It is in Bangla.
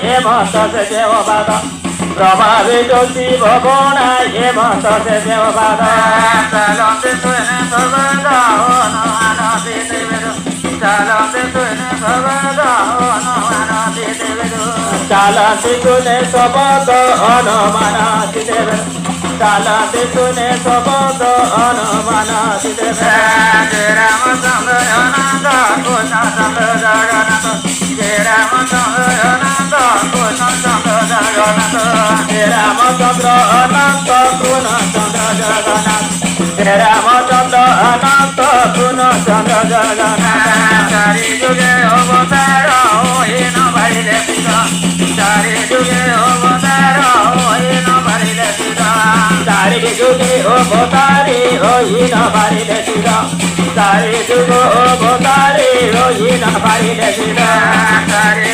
হেমন্তসে দেবপাদ প্রভাবিত শিব গুণায় হেমন্তসে দেবপাদ চলন্তে শুনে সর্বদা হনুমানতি দেবের চলন্তে শুনে সর্বদা হনুমানতি দেবের চলন্তে শুনে সর্বদ হনুমানতি দেবের চলন্তে শুনে সর্বদ হনুমানতি দেবের জয় রামচন্দ্র অনন্ত কৃষ্ণচন্দ্র জগন্নাথ জয় রামচন্দ্র অনন্ত কৃষ্ণচন্দ্র জগন্নাথ জয় রামচন্দ্র অনন্ত কৃষ্ণচন্দ্র জগন্নাথ জয় রামচন্দ্র অনন্ত কৃষ্ণচন্দ্র জগন্নাথ চারি যুগে অবতার হীন বাড়িলে শিব চারি যুগে অবতার হীন বাড়িলে শিব চারি যুগে অবতারি হীন বাড়িলে শিব চারি যুগ অবতারি হীন বাড়িলে শিব চারি